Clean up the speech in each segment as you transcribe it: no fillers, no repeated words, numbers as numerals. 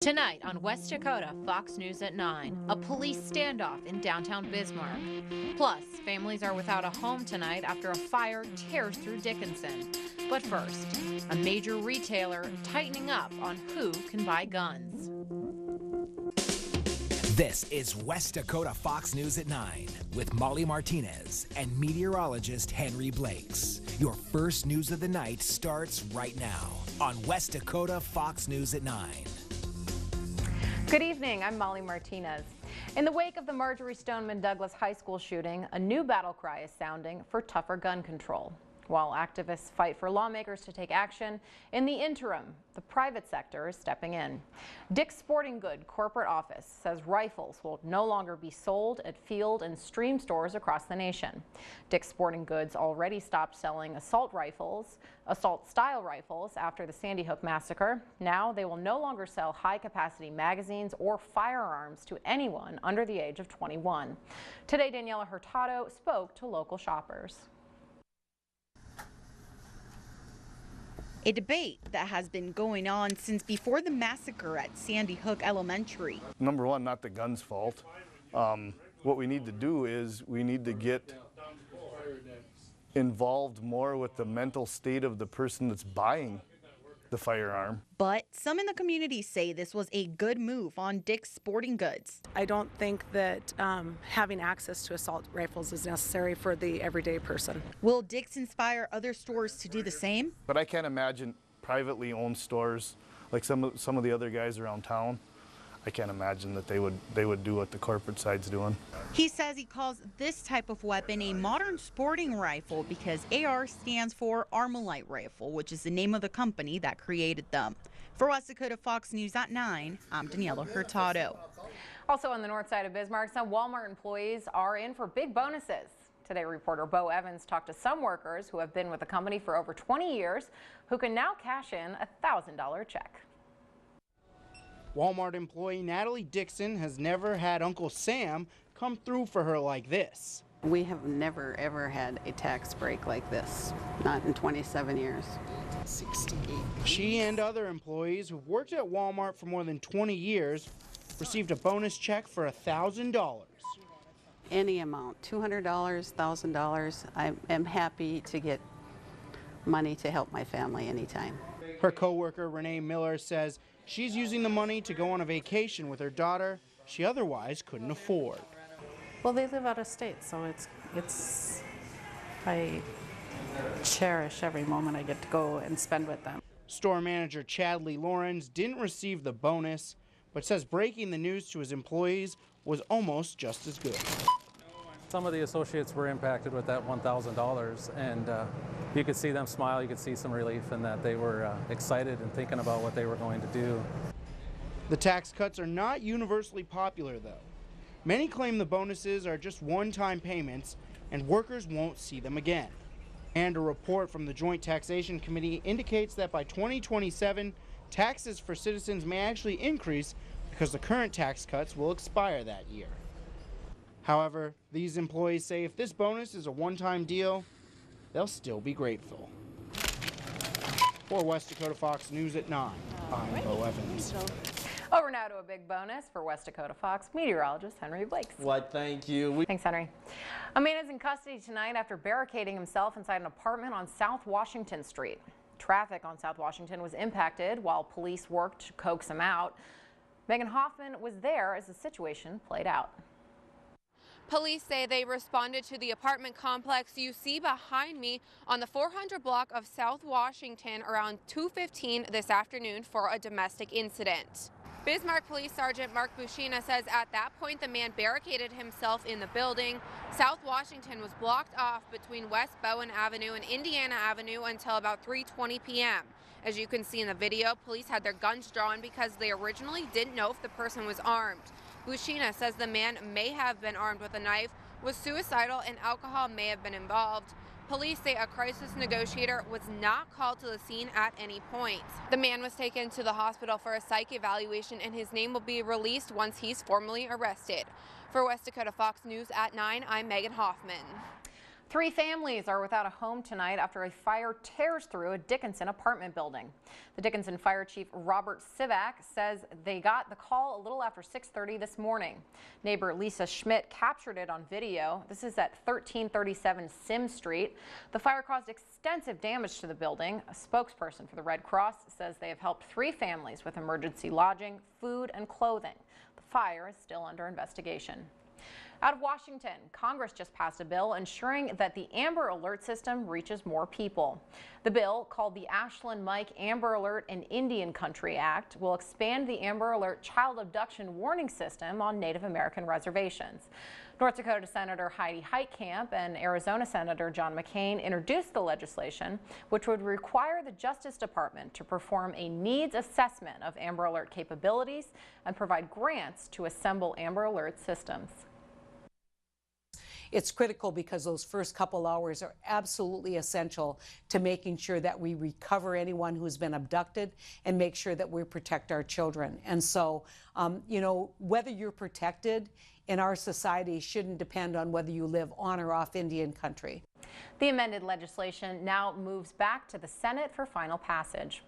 Tonight on West Dakota Fox News at 9, a police standoff in downtown Bismarck. Plus, families are without a home tonight after a fire tears through Dickinson. But first, a major retailer tightening up on who can buy guns. This is West Dakota Fox News at 9 with Molly Martinez and meteorologist Henry Blakes. Your first news of the night starts right now on West Dakota Fox News at 9. Good evening, I'm Molly Martinez. In the wake of the Marjorie Stoneman Douglas High School shooting, a new battle cry is sounding for tougher gun control. While activists fight for lawmakers to take action, in the interim, the private sector is stepping in. Dick's Sporting Goods corporate office says rifles will no longer be sold at field and stream stores across the nation. Dick's Sporting Goods already stopped selling assault-style rifles after the Sandy Hook massacre. Now they will no longer sell high-capacity magazines or firearms to anyone under the age of 21. Today, Daniela Hurtado spoke to local shoppers. A debate that has been going on since before the massacre at Sandy Hook Elementary. Number one, not the gun's fault. What we need to do is we need to get involved more with the mental state of the person that's buying the firearm. But some in the community say this was a good move on Dick's Sporting Goods. I don't think that having access to assault rifles is necessary for the everyday person. Will Dick's inspire other stores to do the same? But I can't imagine privately owned stores like some of the other guys around town. I can't imagine that they would do what the corporate side's doing. He says he calls this type of weapon a modern sporting rifle because AR stands for Armalite Rifle, which is the name of the company that created them. For West Dakota Fox News at 9, I'm Daniela Hurtado. Also on the north side of Bismarck, some Walmart employees are in for big bonuses. Today, reporter Bo Evans talked to some workers who have been with the company for over 20 years who can now cash in a $1,000 check. Walmart employee Natalie Dixon has never had Uncle Sam come through for her like this. We have never ever had a tax break like this, not in 27 years. 68. She and other employees who've worked at Walmart for more than 20 years received a bonus check for $1,000. Any amount, $200, $1,000, I am happy to get money to help my family anytime. Her coworker Renee Miller says she's using the money to go on a vacation with her daughter she otherwise couldn't afford. Well, they live out of state, so I cherish every moment I get to go and spend with them. Store manager Chadley Lawrence didn't receive the bonus, but says breaking the news to his employees was almost just as good. Some of the associates were impacted with that $1,000, and you could see them smile, you could see some relief in that they were excited and thinking about what they were going to do. The tax cuts are not universally popular, though. Many claim the bonuses are just one-time payments and workers won't see them again. And a report from the Joint Taxation Committee indicates that by 2027, taxes for citizens may actually increase because the current tax cuts will expire that year. However, these employees say if this bonus is a one-time deal, they'll still be grateful. For West Dakota Fox News at 9, I'm Bo Evans. Over now to a big bonus for West Dakota Fox meteorologist Henry Blakes. What? Thank you. Thanks, Henry. A man is in custody tonight after barricading himself inside an apartment on South Washington Street. Traffic on South Washington was impacted while police worked to coax him out. Megan Hoffman was there as the situation played out. Police say they responded to the apartment complex you see behind me on the 400 block of South Washington around 2:15 this afternoon for a domestic incident. Bismarck Police Sergeant Mark Bushina says at that point the man barricaded himself in the building. South Washington was blocked off between West Bowen Avenue and Indiana Avenue until about 3:20 p.m. As you can see in the video, police had their guns drawn because they originally didn't know if the person was armed. Bushina says the man may have been armed with a knife, was suicidal, and alcohol may have been involved. Police say a crisis negotiator was not called to the scene at any point. The man was taken to the hospital for a psych evaluation and his name will be released once he's formally arrested. For West Dakota Fox News at 9, I'm Megan Hoffman. 3 families are without a home tonight after a fire tears through a Dickinson apartment building. The Dickinson Fire Chief Robert Sivak says they got the call a little after 6:30 this morning. Neighbor Lisa Schmidt captured it on video. This is at 1337 Sim Street. The fire caused extensive damage to the building. A spokesperson for the Red Cross says they have helped 3 families with emergency lodging, food, and clothing. The fire is still under investigation. Out of Washington, Congress just passed a bill ensuring that the Amber Alert system reaches more people. The bill, called the Ashland Mike Amber Alert in Indian Country Act, will expand the Amber Alert child abduction warning system on Native American reservations. North Dakota Senator Heidi Heitkamp and Arizona Senator John McCain introduced the legislation, which would require the Justice Department to perform a needs assessment of Amber Alert capabilities and provide grants to assemble Amber Alert systems. It's critical because those first couple hours are absolutely essential to making sure that we recover anyone who's been abducted and make sure that we protect our children. And so, you know, whether you're protected in our society shouldn't depend on whether you live on or off Indian country. The amended legislation now moves back to the Senate for final passage.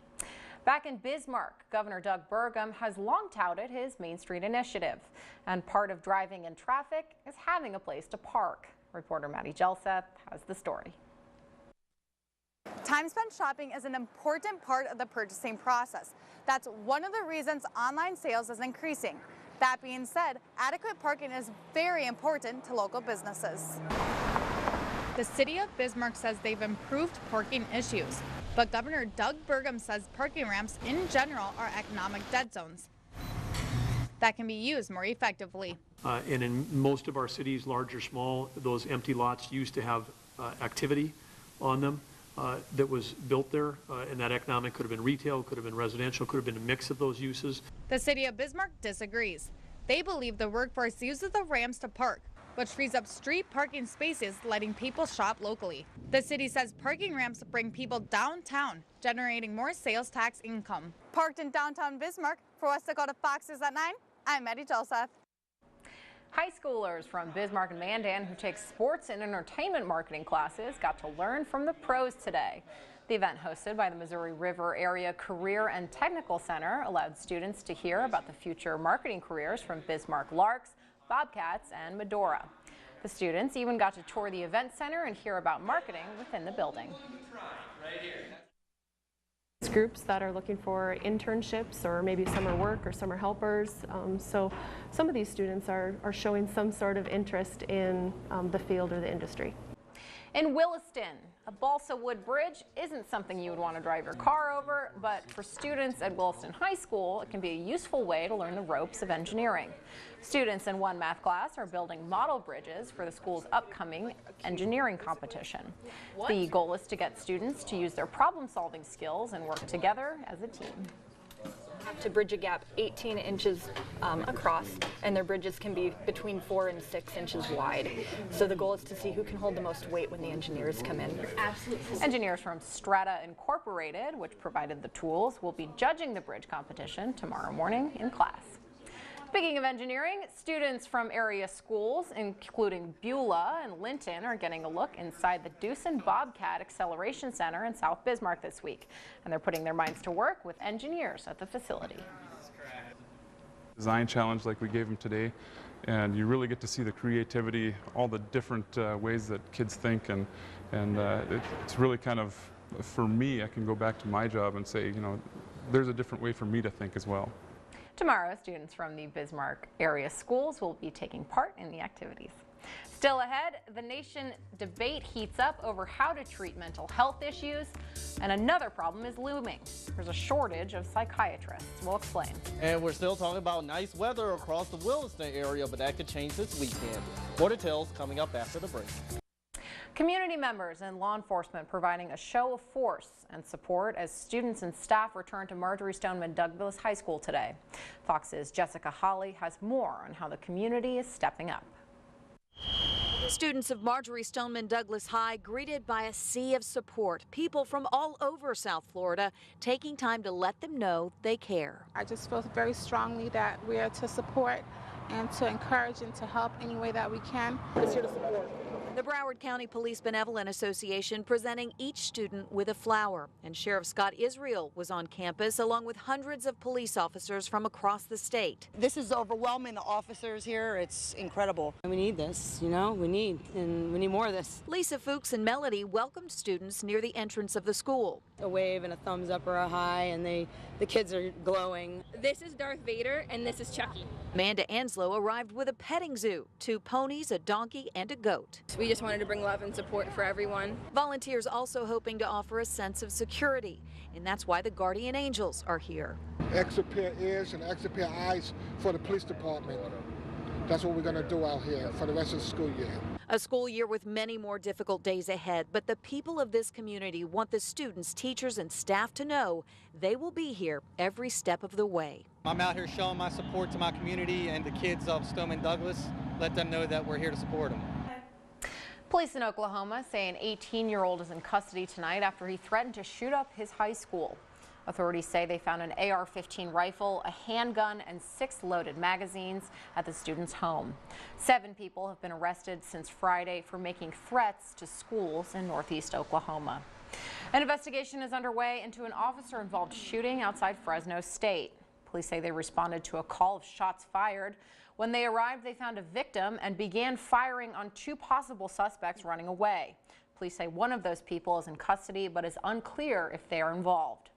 Back in Bismarck, Governor Doug Burgum has long touted his Main Street initiative, and part of driving in traffic is having a place to park. Reporter Maddie Jelseth has the story. Time spent shopping is an important part of the purchasing process. That's one of the reasons online sales is increasing. That being said, adequate parking is very important to local businesses. The city of Bismarck says they've improved parking issues, but Governor Doug Burgum says parking ramps in general are economic dead zones that can be used more effectively. And in most of our cities, large or small, those empty lots used to have activity on them that was built there, and that economic could have been retail, could have been residential, could have been a mix of those uses. The city of Bismarck disagrees. They believe the workforce uses the ramps to park, which frees up street parking spaces, letting people shop locally. The city says parking ramps bring people downtown, generating more sales tax income. Parked in downtown Bismarck, for West Dakota Fox News at 9, I'm Maddie Jelseth. High schoolers from Bismarck and Mandan who take sports and entertainment marketing classes got to learn from the pros today. The event, hosted by the Missouri River Area Career and Technical Center, allowed students to hear about the future marketing careers from Bismarck Larks, Bobcats, and Medora. The students even got to tour the event center and hear about marketing within the building. Groups that are looking for internships or maybe summer work or summer helpers. So some of these students are showing some sort of interest in the field or the industry. In Williston, a balsa wood bridge isn't something you would want to drive your car over, but for students at Williston High School, it can be a useful way to learn the ropes of engineering. Students in one math class are building model bridges for the school's upcoming engineering competition. The goal is to get students to use their problem-solving skills and work together as a team. To bridge a gap 18 inches across, and their bridges can be between 4 and 6 inches wide. So the goal is to see who can hold the most weight when the engineers come in. Absolutely. Engineers from Strata Incorporated, which provided the tools, will be judging the bridge competition tomorrow morning in class. Speaking of engineering, students from area schools, including Beulah and Linton, are getting a look inside the Deucin Bobcat Acceleration Center in South Bismarck this week. And they're putting their minds to work with engineers at the facility. Design challenge like we gave them today, and you really get to see the creativity, all the different ways that kids think, and it's really kind of, for me, I can go back to my job and say, you know, there's a different way for me to think as well. Tomorrow, students from the Bismarck area schools will be taking part in the activities. Still ahead, the nation debate heats up over how to treat mental health issues, and another problem is looming. There's a shortage of psychiatrists. We'll explain. And we're still talking about nice weather across the Williston area, but that could change this weekend. More details coming up after the break. Community members and law enforcement providing a show of force and support as students and staff return to Marjory Stoneman Douglas High School today. Fox's Jessica Hawley has more on how the community is stepping up. Students of Marjory Stoneman Douglas High greeted by a sea of support. People from all over South Florida taking time to let them know they care. I just feel very strongly that we are to support and to encourage and to help any way that we can. It's here to support. The Broward County Police Benevolent Association presenting each student with a flower. And Sheriff Scott Israel was on campus along with hundreds of police officers from across the state. This is overwhelming, the officers here. It's incredible. We need this, we need more of this. Lisa Fuchs and Melody welcomed students near the entrance of the school. A wave and a thumbs up or a high, and the kids are glowing. This is Darth Vader, and this is Chucky. Amanda Anslow arrived with a petting zoo, 2 ponies, a donkey, and a goat. We just wanted to bring love and support for everyone. Volunteers also hoping to offer a sense of security, and that's why the Guardian Angels are here. Extra pair of ears and extra pair of eyes for the police department. That's what we're going to do out here for the rest of the school year. A school year with many more difficult days ahead, but the people of this community want the students, teachers, and staff to know they will be here every step of the way. I'm out here showing my support to my community and the kids of Stoneman Douglas. Let them know that we're here to support them. Police in Oklahoma say an 18-year-old is in custody tonight after he threatened to shoot up his high school. Authorities say they found an AR-15 rifle, a handgun, and 6 loaded magazines at the student's home. 7 people have been arrested since Friday for making threats to schools in northeast Oklahoma. An investigation is underway into an officer-involved shooting outside Fresno State. Police say they responded to a call of shots fired. When they arrived, they found a victim and began firing on 2 possible suspects running away. Police say one of those people is in custody, but is unclear if they are involved.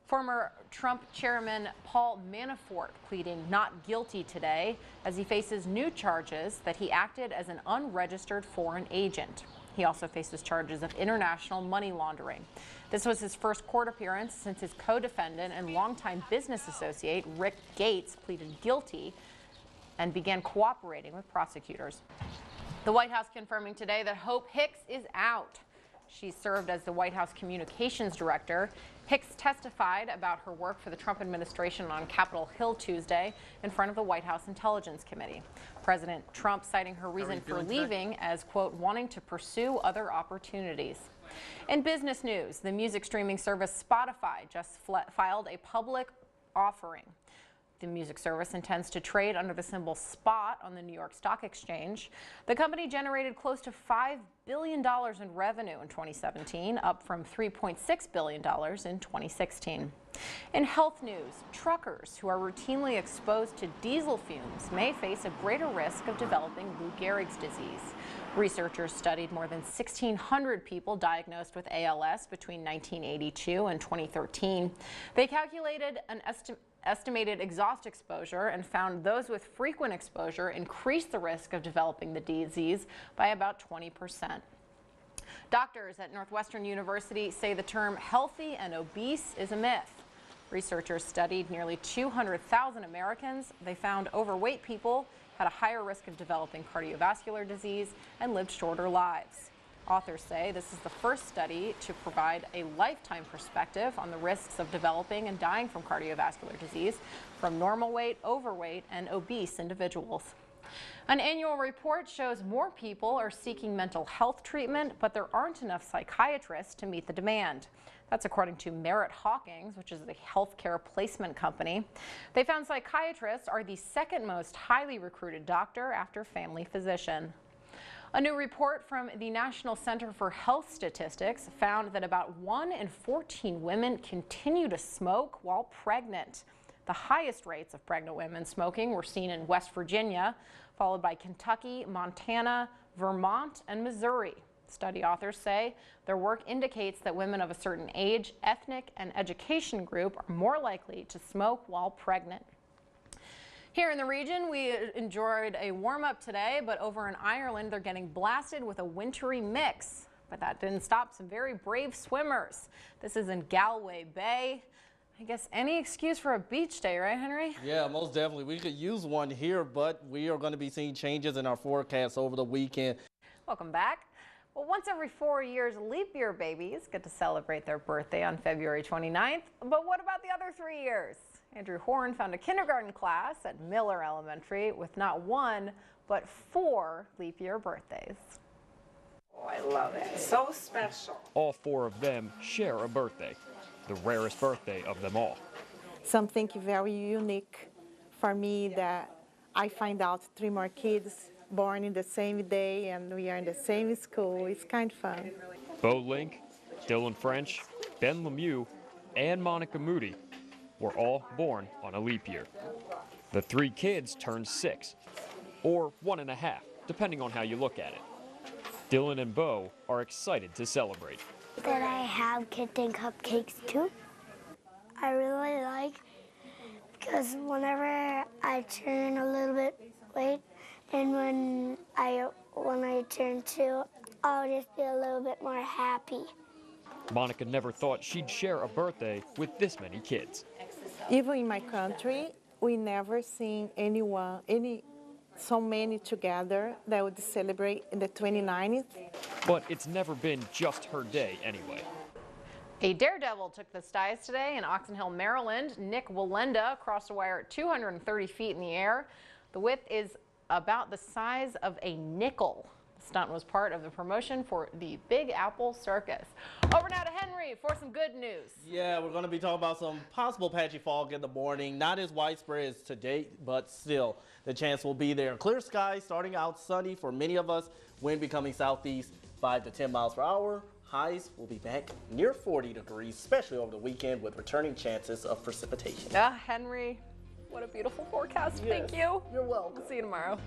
Former Trump chairman Paul Manafort pleading not guilty today as he faces new charges that he acted as an unregistered foreign agent. He also faces charges of international money laundering. This was his first court appearance since his co-defendant and longtime business associate Rick Gates pleaded guilty and began cooperating with prosecutors. The White House confirming today that Hope Hicks is out. She served as the White House Communications Director. Hicks testified about her work for the Trump administration on Capitol Hill Tuesday in front of the White House Intelligence Committee. President Trump citing her reason for leaving as, quote, wanting to pursue other opportunities. In business news, the music streaming service Spotify just filed a public offering. The music service intends to trade under the symbol SPOT on the New York Stock Exchange. The company generated close to $5 billion in revenue in 2017, up from $3.6 billion in 2016. In health news, truckers who are routinely exposed to diesel fumes may face a greater risk of developing Lou Gehrig's disease. Researchers studied more than 1,600 people diagnosed with ALS between 1982 and 2013. They calculated an estimated exhaust exposure and found those with frequent exposure increased the risk of developing the disease by about 20%. Doctors at Northwestern University say the term healthy and obese is a myth. Researchers studied nearly 200,000 Americans. They found overweight people had a higher risk of developing cardiovascular disease and lived shorter lives. Authors say this is the first study to provide a lifetime perspective on the risks of developing and dying from cardiovascular disease from normal weight, overweight, and obese individuals. An annual report shows more people are seeking mental health treatment, but there aren't enough psychiatrists to meet the demand. That's according to Merritt Hawkins, which is a healthcare placement company. They found psychiatrists are the second most highly recruited doctor after family physician. A new report from the National Center for Health Statistics found that about 1 in 14 women continue to smoke while pregnant. The highest rates of pregnant women smoking were seen in West Virginia, followed by Kentucky, Montana, Vermont, and Missouri. Study authors say their work indicates that women of a certain age, ethnic, and education group are more likely to smoke while pregnant. Here in the region, we enjoyed a warm-up today, but over in Ireland, they're getting blasted with a wintry mix. But that didn't stop some very brave swimmers. This is in Galway Bay. I guess any excuse for a beach day, right, Henry? Yeah, most definitely. We could use one here, but we are going to be seeing changes in our forecast over the weekend. Welcome back. Well, once every 4 years, leap year babies get to celebrate their birthday on February 29th. But what about the other 3 years? Andrew Horn found a kindergarten class at Miller Elementary with not 1, but 4 leap year birthdays. Oh, I love it. So special. All 4 of them share a birthday, the rarest birthday of them all. Something very unique for me that I find out 3 more kids born in the same day and we are in the same school. It's kind of fun. Bo Link, Dylan French, Ben Lemieux, and Monica Moody were all born on a leap year. The 3 kids turned 6, or 1.5, depending on how you look at it. Dylan and Bo are excited to celebrate. That I have kitten cupcakes too. I really like because whenever I turn a little bit late and when I turn 2, I'll just be a little bit more happy. Monica never thought she'd share a birthday with this many kids. Even in my country, we never seen so many together that would celebrate in the 29th. But it's never been just her day anyway. A daredevil took the skies today in Oxon Hill, Maryland. Nick Walenda crossed a wire at 230 feet in the air. The width is about the size of a nickel. The stunt was part of the promotion for the Big Apple Circus. Over now to Henry for some good news. Yeah, we're going to be talking about some possible patchy fog in the morning. Not as widespread as today, but still, the chance will be there. Clear skies starting out sunny for many of us. Wind becoming southeast 5 to 10 miles per hour. Highs will be back near 40 degrees, especially over the weekend with returning chances of precipitation. Henry, what a beautiful forecast. Yes, Thank you. You're welcome. See you tomorrow.